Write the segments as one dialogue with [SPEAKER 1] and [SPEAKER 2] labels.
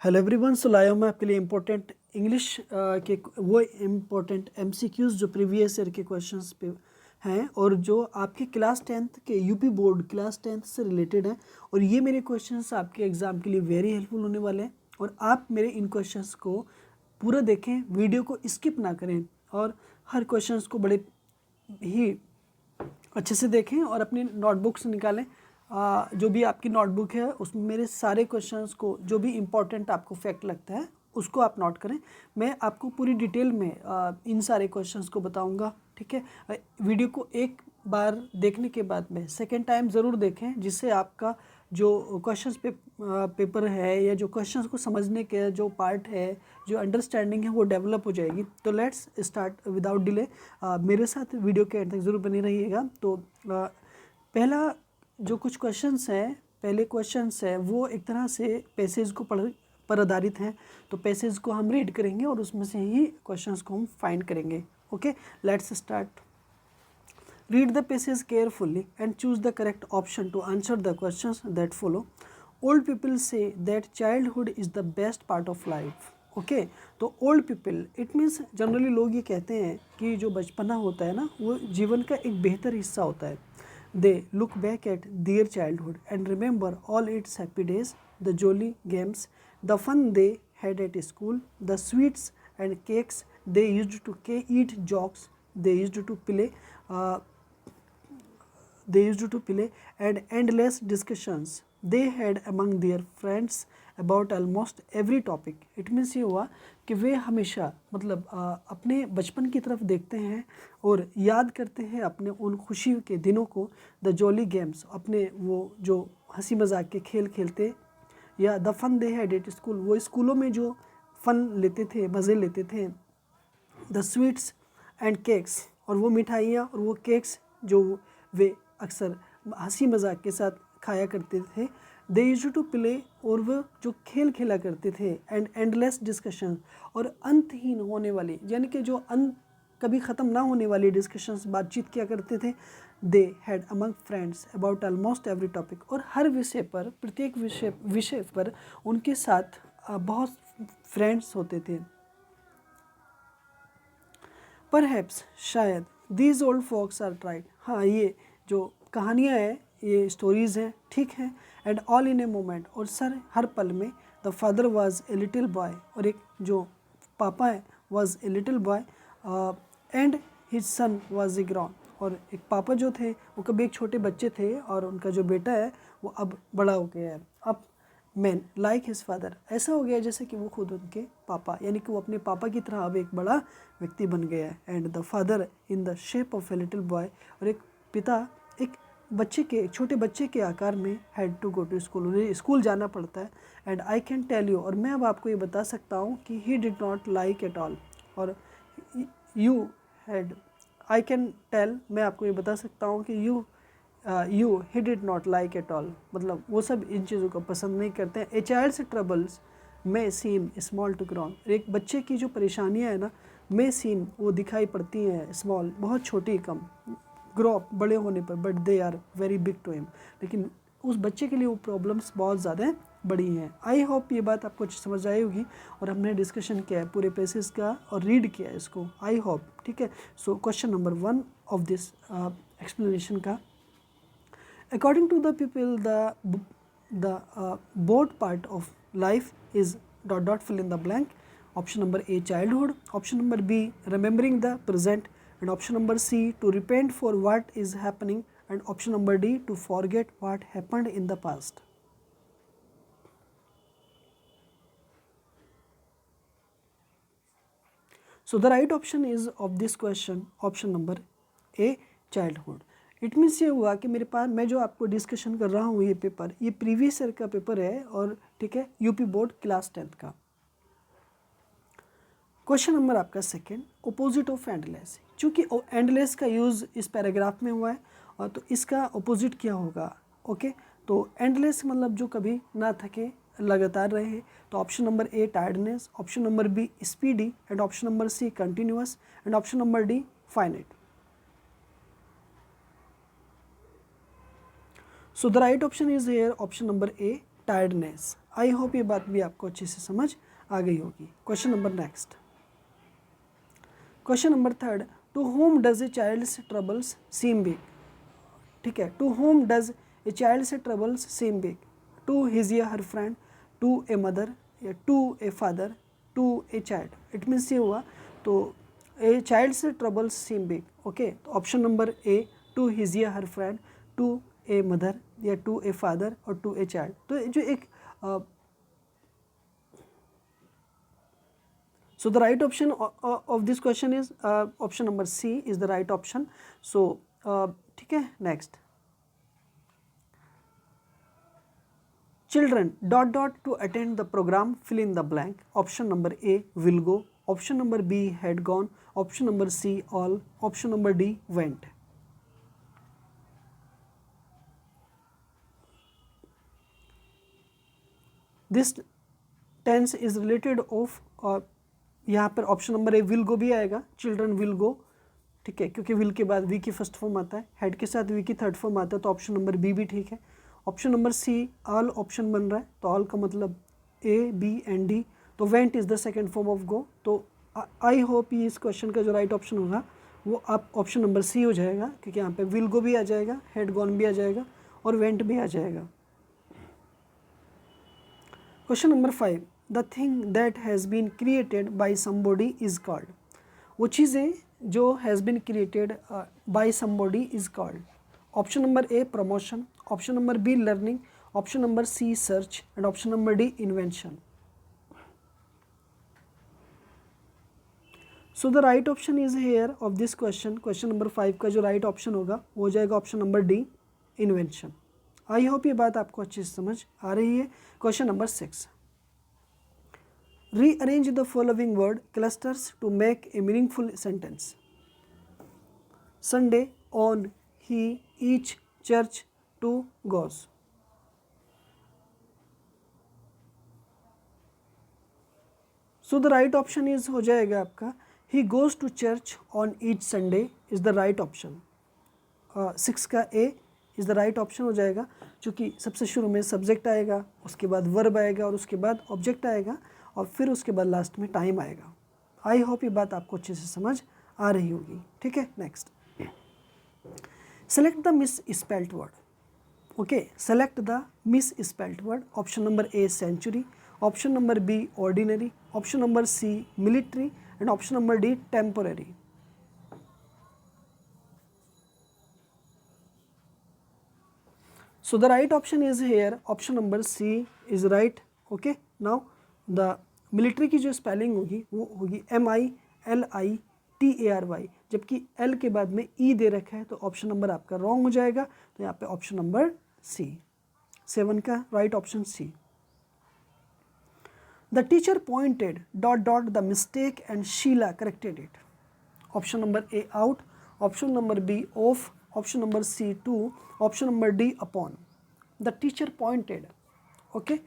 [SPEAKER 1] Hello everyone, सो लाया हूँ मैं आपके लिए इम्पोर्टेंट इंग्लिश के वो इम्पोर्टेंट एमसीक्यूज़ जो प्रीवियस ईयर के क्वेश्चंस पे हैं और जो आपके क्लास 10th के यूपी बोर्ड क्लास 10th से रिलेटेड हैं। और ये मेरे क्वेश्चंस आपके एग्ज़ाम के लिए वेरी हेल्पफुल होने वाले हैं और आप मेरे इन क्वेश्चंस को पूरा देखें, वीडियो को स्किप ना करें और हर क्वेश्चंस को बड़े ही अच्छे से देखें और अपनी नोटबुक्स निकालें। जो भी आपकी नोटबुक है उसमें मेरे सारे क्वेश्चंस को, जो भी इम्पोर्टेंट आपको फैक्ट लगता है उसको आप नोट करें। मैं आपको पूरी डिटेल में इन सारे क्वेश्चंस को बताऊंगा, ठीक है। वीडियो को एक बार देखने के बाद में सेकेंड टाइम ज़रूर देखें, जिससे आपका जो क्वेश्चंस पेपर है या जो क्वेश्चंस को समझने के जो पार्ट है, जो अंडरस्टैंडिंग है, वो डेवलप हो जाएगी। तो लेट्स स्टार्ट विदाउट डिले। मेरे साथ वीडियो के एंड तक ज़रूर बने रहिएगा। तो पहला जो कुछ क्वेश्चंस हैं, पहले क्वेश्चंस है वो एक तरह से पैसेज को पढ़ पर आधारित हैं। तो पैसेज को हम रीड करेंगे और उसमें से ही क्वेश्चंस को हम फाइंड करेंगे। Okay, let's start. Read the passage carefully and choose the correct option to answer the questions that follow. Old people say that childhood is the best part of life. Okay, तो old people it means generally लोग ये कहते हैं कि जो बचपना होता है ना, वो जीवन का एक बेहतर हिस्सा होता है। They look back at their childhood and remember all its happy days, the jolly games, the fun they had at school, the sweets and cakes they used to eat, jokes they used to play, and endless discussions they had among their friends about almost every topic. It means ये हुआ कि वे हमेशा मतलब अपने बचपन की तरफ देखते हैं और याद करते हैं अपने उन खुशी के दिनों को। द जॉली गेम्स, अपने वो जो हंसी मजाक के खेल खेलते, या the fun they had at school, वो स्कूलों में जो फ़न लेते थे, मज़े लेते थे। द स्वीट्स एंड केक्स, और वो मिठाइयाँ और वो केक्स जो वे अक्सर हंसी मजाक के साथ खाया करते थे। दे यूज्ड टू प्ले, और वो जो खेल खेला करते थे। एंड एंडलेस डिस्कशन, और अंतहीन होने वाली, यानी कि जो कभी ख़त्म ना होने वाली डिस्कशंस, बातचीत किया करते थे। They had among friends about almost every topic, और हर विषय पर, प्रत्येक विषय पर उनके साथ बहुत फ्रेंड्स होते थे। परहैप्स, शायद, these old folks are right, हाँ ये जो कहानियाँ हैं, ये स्टोरीज़ हैं, ठीक है। And all in a moment, और सर हर पल में। The father was a little boy, और एक जो पापा है was a little boy, and his son was a grown, और एक पापा जो थे वो कभी एक छोटे बच्चे थे और उनका जो बेटा है वो अब बड़ा हो गया है। अब मैन लाइक हिज फादर, ऐसा हो गया जैसे कि वो खुद उनके पापा, यानी कि वो अपने पापा की तरह अब एक बड़ा व्यक्ति बन गया है। And the father in the shape of a little boy, और एक पिता एक बच्चे के, एक छोटे बच्चे के आकार में, had to go to school, उन्हें स्कूल जाना पड़ता है। And I can tell you, और मैं अब आपको ये बता सकता हूँ कि he did not like at all, और you had, I can tell, मैं आपको ये बता सकता हूँ कि you he did not like at all, मतलब वो सब इन चीज़ों को पसंद नहीं करते हैं। A child's troubles may seem small to grown, एक बच्चे की जो परेशानियाँ हैं ना, मे सीम वो दिखाई पड़ती हैं, स्मॉल बहुत छोटी, कम, ग्रो अप बड़े होने पर, but they are very big to him, लेकिन उस बच्चे के लिए वो प्रॉब्लम्स बहुत ज़्यादा बड़ी हैं। आई होप ये बात आपको अच्छी समझ आई होगी, और हमने डिस्कशन किया है पूरे पैसेज का और रीड किया है इसको, आई होप, ठीक है। So question number 1 of this explanation का, according to the people the both part of life is dot dot fill in the blank. Option number A childhood, option number B remembering the present, and option number C to repent for what is happening, and option number D to forget what happened in the past. So the right option is of this question option number A childhood. It means ये हुआ कि मेरे पास, मैं जो आपको discussion कर रहा हूँ ये पेपर, ये प्रीवियस ईयर का पेपर है, और ठीक है, यूपी बोर्ड क्लास 10th का। क्वेश्चन नंबर आपका सेकंड, ऑपोजिट ऑफ एंडलेस, चूँकि एंडलेस का यूज़ इस पैराग्राफ में हुआ है, और तो इसका ऑपोजिट क्या होगा। ओके, तो एंडलेस मतलब जो कभी ना थके, लगातार रहे। तो option number A tiredness, option number B speedy, and option number C continuous, and option number D finite. So the right option is here option number A tiredness. I hope ये बात भी आपको अच्छे से समझ आ गई होगी। Question number next, question number third, to home does a child's troubles seem big. ठीक है, to home does a child's troubles seem big, to his या her friend, to a mother, या to a father, to a child. It means ये हुआ तो a child's troubles seem big. Okay, तो option number A to his या her friend, to a mother, या to a father, और to a child. तो जो एक so the right option of this question is option number C is the right option. So ठीक है, next, children ... to attend the program, fill in the blank. Option number A will go, option number B had gone, option number C all, option number D went. This tense is related of यहाँ पर option number A will go भी आएगा, children will go. ठीक है, क्योंकि will के बाद we की फर्स्ट फॉर्म आता है, हेड के साथ वी की थर्ड फॉर्म आता है, तो ऑप्शन नंबर बी भी ठीक है। Option number C all option बन रहा है, तो ऑल का मतलब ए बी एंड डी, तो went is the second form of go. तो आई होप ये इस क्वेश्चन का जो राइट ऑप्शन होगा वो आप ऑप्शन नंबर सी हो जाएगा, क्योंकि यहाँ पे विल गो भी आ जाएगा, हेड गॉन भी आ जाएगा, और वेंट भी आ जाएगा। Question number 5, the thing that has been created by somebody is called. वो चीज़ें जो has been created by somebody is called. Option number A promotion, option number B learning, option number C search, and option number D invention. So the right option is here of this question. Question number 5 का जो right option होगा वो हो जाएगा option number D invention. I hope ये बात आपको अच्छे से समझ आ रही है। Question number 6, rearrange the following word clusters to make a meaningful sentence. Sunday, on, he, each, church, to, goes. So the right option is हो जाएगा आपका he goes to church on each Sunday is the right option. 6 का A is the right option हो जाएगा, चूँकि सबसे शुरू में सब्जेक्ट आएगा, उसके बाद वर्ब आएगा, और उसके बाद ऑब्जेक्ट आएगा, और फिर उसके बाद लास्ट में टाइम आएगा। आई होप ये बात आपको अच्छे से समझ आ रही होगी। ठीक है, next, select the misspelt word. Okay, select the misspelt word. Option number A century, option number B ordinary, option number C military, and option number D temporary. So the right option is here, option number C is right. Okay, now the military की जो spelling होगी वो होगी MILITARY, जबकि L के बाद में E दे रखा है, तो ऑप्शन नंबर आपका रॉन्ग हो जाएगा। तो यहाँ पे ऑप्शन नंबर C, 7 का right option C। The teacher pointed ... the mistake and Sheela corrected it. Option number A out, option number B of, option number C to, option number D upon. The teacher pointed, okay,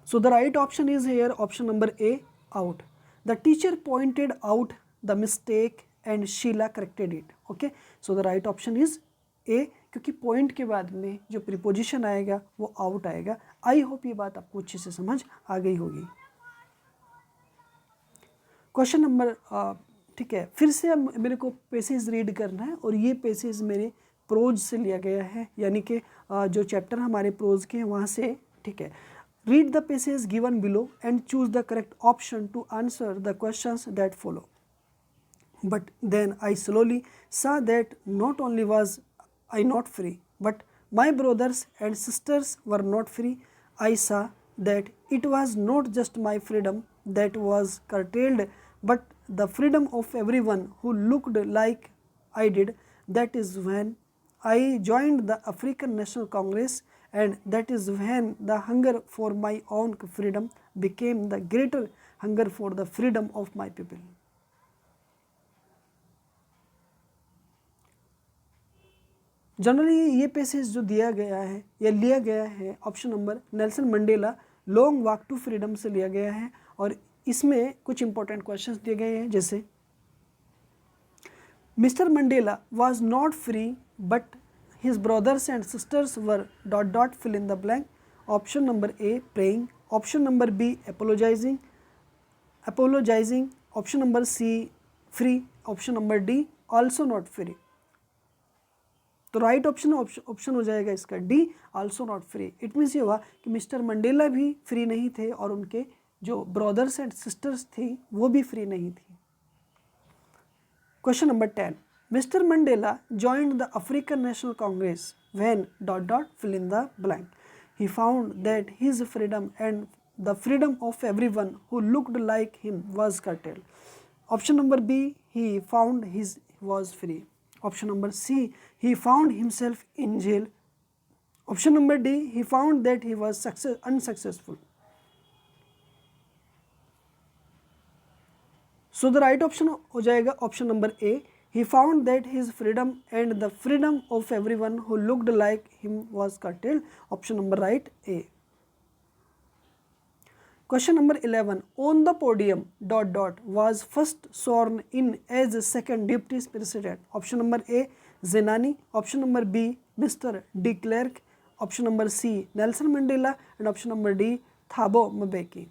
[SPEAKER 1] so the right option is here, option number A out. The teacher pointed out the mistake and Sheila corrected it. Okay, so the right option is A, क्योंकि point के बाद में जो preposition आएगा वो out आएगा। I hope ये बात आपको अच्छे से समझ आ गई होगी। क्वेश्चन नंबर ठीक है, फिर से मेरे को पेसेज रीड करना है, और ये पेसेज मेरे प्रोज से लिया गया है, यानी कि जो चैप्टर हमारे प्रोज के हैं वहाँ से। ठीक है, read the passage given below and choose the correct option to answer the questions that follow. But then I slowly saw that not only was I not free, but my brothers and sisters were not free. I saw that it was not just my freedom that was curtailed, but the freedom of everyone who looked like I did. That is when I joined the African National Congress, and that is when the hunger for my own freedom became the greater hunger for the freedom of my people. Generally ये passage जो दिया गया है या लिया गया है option number Nelson Mandela long walk to freedom से लिया गया है, और इसमें कुछ इंपॉर्टेंट क्वेश्चंस दिए गए हैं, जैसे mister Mandela was not free but his brothers and sisters were dot dot fill in the blank. Option number A, praying. Option number B, apologizing. Option number C, free. Option number D, also not free. तो right option हो जाएगा इसका D, also not free. It means ये हुआ कि mister Mandela भी free नहीं थे और उनके जो ब्रदर्स एंड सिस्टर्स थी वो भी फ्री नहीं थी. Question number 10. Mister Mandela joined the African National Congress when dot dot fill in the blank. He found that his freedom and the freedom of everyone who looked like him was curtailed. Option number B, he found his was free. Option number C, he found himself in jail. Option number D, he found that he was unsuccessful. So the right option हो जाएगा option number A. He found that his freedom and the freedom of everyone who looked like him was curtailed. Option number right, A. Question number 11. On the podium dot dot was first sworn in as second deputy president. Option number A, Zenani. Option number B, Mr. de Klerk. Option number C, Nelson Mandela. And option number D, Thabo Mbeki.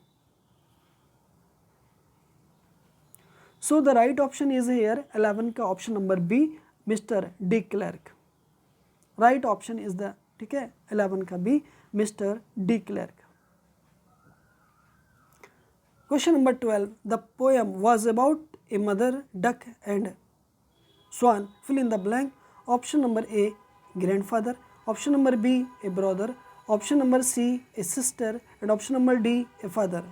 [SPEAKER 1] So the right option is here 11 का option number B, Mr. de Klerk. Right option is the, ठीक है, 11 का B, Mr. de Klerk. Question number 12. The poem was about a mother duck and swan. Fill in the blank. Option number A, grandfather. Option number B, a brother. Option number C, a sister. And option number D, a father.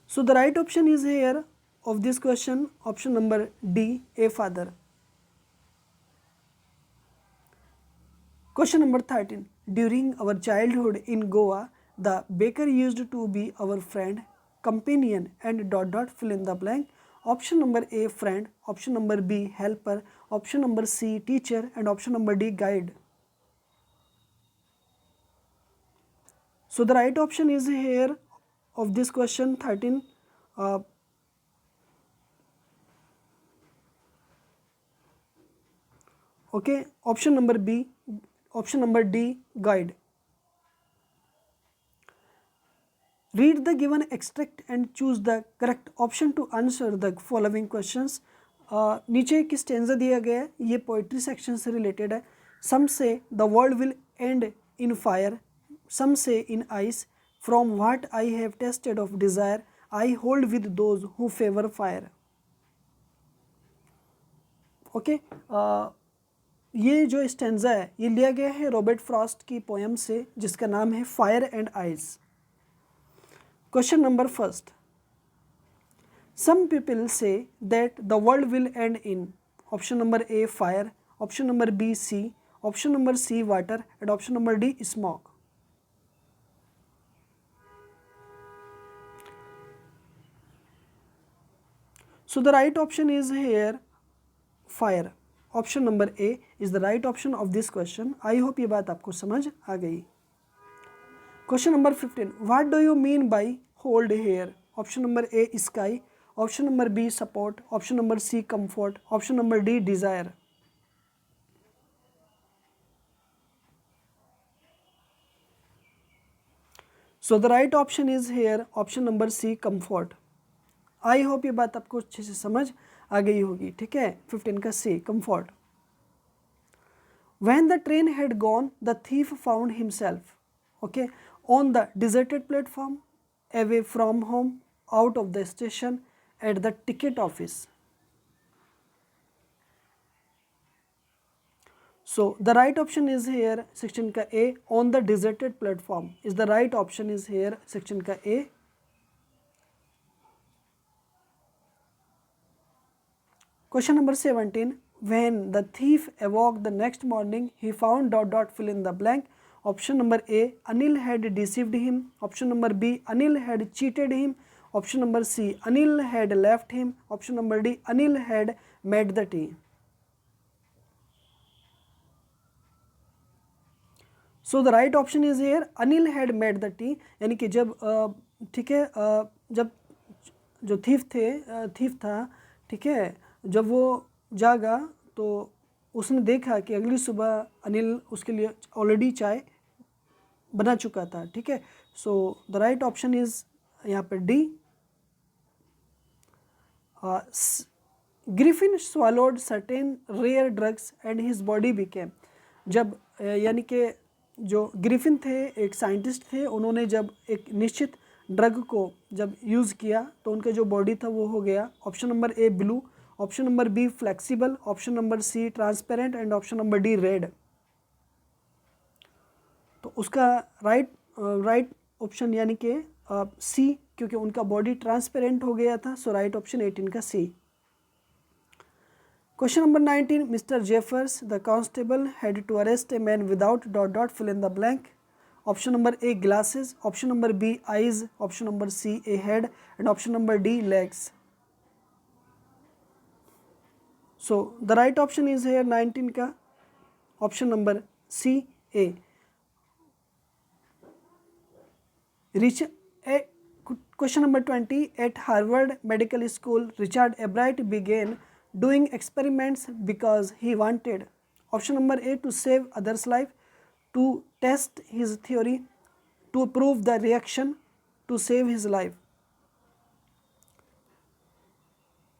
[SPEAKER 1] So the right option is here of this question, option number D, a father. Question number 13. During our childhood in Goa, the baker used to be our friend, companion and dot dot fill in the blank. Option number A, friend. Option number B, helper. Option number C, teacher. And option number D, guide. So the right option is here of this question 13. Okay, option number B, option number D, guide. Read the given extract and choose the correct option to answer the following questions. नीचे एक stanza दिया गया है, ये poetry section से related है. Some say the world will end in fire, some say in ice. From what I have tasted of desire, I hold with those who favor fire. Okay, ये जो stanza है ये लिया गया है Robert Frost की poem से जिसका नाम है fire and eyes. Question number first. Some people say that the world will end in option number A, fire. Option number B, sea. Option number C, water. And option number D, smoke. So the right option is here fire. Option number A is the right option of this question. I hope ये बात आपको समझ आ गई. Question number 15. What do you mean by hold here? Option number A, sky. Option number B, support. Option number C, comfort. Option number D, desire. So the right option is here option number C, comfort. I hope ये बात आपको अच्छे से समझ आ गई होगी. ठीक है, 15 का C, comfort. When the train had gone, the thief found himself, okay, on the deserted platform, away from home, out of the station, at the ticket office. So the right option is here section का A, on the deserted platform is the right option is here section का A. Question number 17. When the thief awoke the next morning, he found dot dot fill in the blank. Option number A, Anil had deceived him. Option number B, Anil had cheated him. Option number C, Anil had left him. Option number D, Anil had made the tea. So the right option is here Anil had made the tea. यानी कि जब ठीक है जब जो thief था ठीक है, जब वो जागा तो उसने देखा कि अगली सुबह अनिल उसके लिए ऑलरेडी चाय बना चुका था। ठीक है, सो द राइट ऑप्शन इज यहाँ पर D. Griffin swallowed certain rare drugs and his body became, जब यानी कि जो ग्रिफिन थे एक साइंटिस्ट थे, उन्होंने जब एक निश्चित ड्रग को जब यूज़ किया तो उनका जो बॉडी था वो हो गया option number A blue, option number B flexible, option number C transparent and option number D red. तो उसका राइट ऑप्शन यानी कि सी, क्योंकि उनका बॉडी ट्रांसपेरेंट हो गया था। सो राइट ऑप्शन 18 का C. Question number 19, mister Jeffers the constable had to arrest a man without dot dot fill in the blank. Option number A glasses, option number B eyes, option number C a head and option number D legs. So the right option is here 19 का option number C A. Question number 20, at Harvard Medical School, Richard Ebright began doing experiments because he wanted option number A to save others' life, to test his theory, to prove the reaction, to save his life.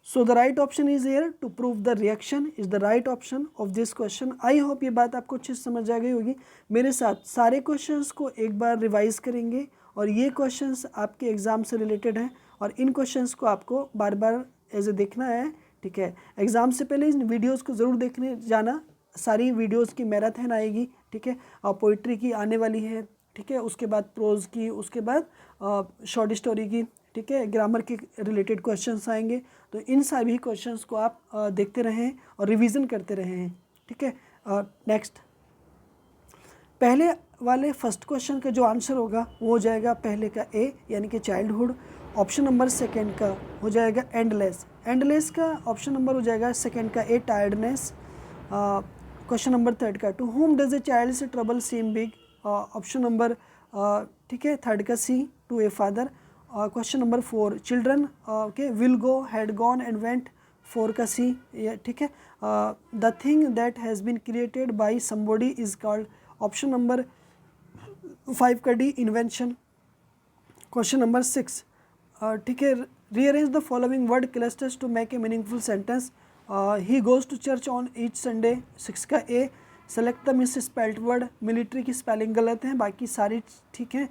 [SPEAKER 1] So the right option is here, to prove the reaction is the right option of this question. I hope ये बात आपको अच्छे से समझ आ गई होगी। मेरे साथ सारे क्वेश्चंस को एक बार रिवाइज करेंगे और ये क्वेश्चंस आपके एग्ज़ाम से रिलेटेड हैं और इन क्वेश्चंस को आपको बार बार ऐसे देखना है। ठीक है, एग्ज़ाम से पहले इन वीडियोस को ज़रूर देखने जाना। सारी वीडियोस की मैराथन आएगी। ठीक है, और पोइट्री की आने वाली है। ठीक है, उसके बाद प्रोज की, उसके बाद शॉर्ट स्टोरी की। ठीक है, ग्रामर के रिलेटेड क्वेश्चंस आएंगे। तो इन सभी क्वेश्चंस को आप देखते रहें और रिवीजन करते रहें। ठीक है, नेक्स्ट पहले वाले फर्स्ट क्वेश्चन का जो आंसर होगा वो हो जाएगा पहले का ए यानी कि चाइल्डहुड। ऑप्शन नंबर सेकंड का हो जाएगा एंडलेस। एंडलेस का ऑप्शन नंबर हो जाएगा सेकंड का A tiredness. Question number third का to home does a child से trouble seem big. Option number ठीक है थर्ड का C to a father. Question number four children okay will go had gone and went. Four का C. ठीक है, the thing that has been created by somebody is called. Option number 5 का D invention. Question number 6 ठीक है rearrange the following word clusters to make a meaningful sentence. He goes to church on each Sunday. 6 का A. Select the misspelt word. Military की spelling गलत है, बाकी सारी ठीक है।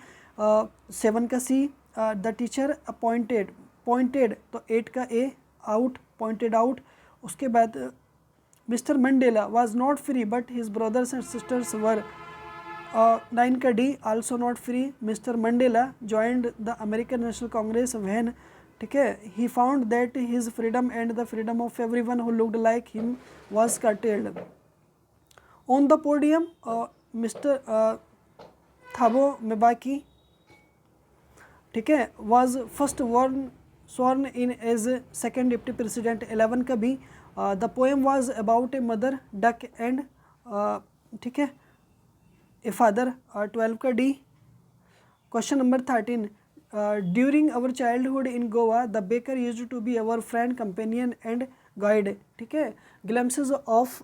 [SPEAKER 1] 7 का C. The teacher appointed pointed तो 8 का ए। Out pointed out. उसके बाद mister Mandela was not free but his brothers and sisters were. 9 का D also not free. Mister Mandela joined the American National Congress when. ठीक है, he found that his freedom and the freedom of everyone who looked like him was curtailed. On the podium mister Thabo Mbeki ठीक है was first sworn in as second deputy president। 11 का B. The poem was about a mother duck and ठीक है a father. 12 का D. Question number 13 during our childhood in Goa the baker used to be our friend companion and guide. ठीक है, glimpses of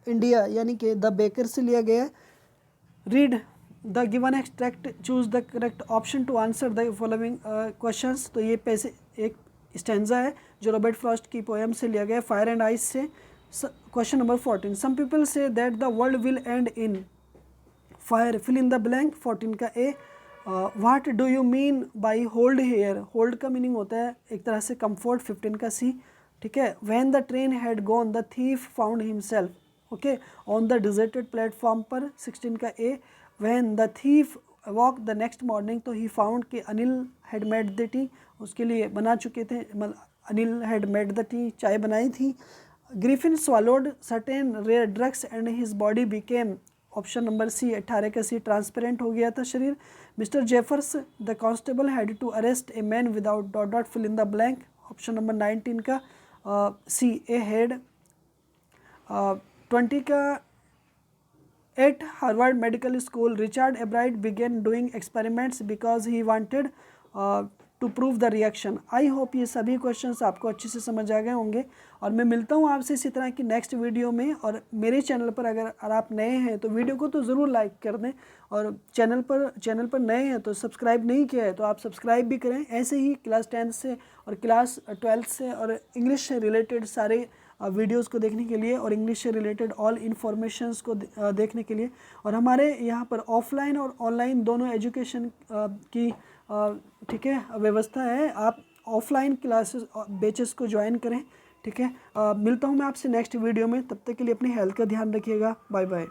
[SPEAKER 1] India यानी कि the baker से लिया गया। Read the given extract choose the correct option to answer the following questions. तो ये पैसे एक स्टेंजा है जो रॉबर्ट फ्रॉस्ट की पोएम से लिया गया है फायर एंड आइस से। Question number 14 some people say that the world will end in fire fill in the blank. 14 का A. What do you mean by hold here. Hold का meaning होता है एक तरह से कंफर्ट। 15 का सी। ठीक है, when the train had gone the thief found himself okay on the deserted platform पर। 16 का A. When the thief walk the next morning तो ही फाउंड कि Anil had made the tea, उसके लिए बना चुके थे। Anil had made the tea, चाय बनाई थी। Griffin swallowed certain rare drugs and his body became option number C 18 का सी ट्रांसपेरेंट हो गया था शरीर। Mister Jeffers the constable had to arrest a man without dot dot fill in the blank. Option number 19 का C a head. 20 का at Harvard Medical School Richard Ebright began doing experiments because he wanted. To prove the reaction. I hope ये सभी questions आपको अच्छे से समझ आ गए होंगे और मैं मिलता हूँ आपसे इसी तरह की नेक्स्ट वीडियो में। और मेरे चैनल पर अगर आप नए हैं तो वीडियो को तो ज़रूर लाइक कर दें, और चैनल पर नए हैं तो सब्सक्राइब नहीं किया है तो आप सब्सक्राइब भी करें। ऐसे ही क्लास 10 से और क्लास 12 से और इंग्लिश से रिलेटेड सारे वीडियोस को देखने के लिए और इंग्लिश से रिलेटेड ऑल इन्फॉर्मेशंस को देखने के लिए। और हमारे यहाँ पर ऑफलाइन और ऑनलाइन दोनों एजुकेशन की ठीक है व्यवस्था है। आप ऑफलाइन क्लासेस बैचेस को ज्वाइन करें, ठीक है। मिलता हूँ मैं आपसे नेक्स्ट वीडियो में, तब तक के लिए अपनी हेल्थ का ध्यान रखिएगा। Bye bye.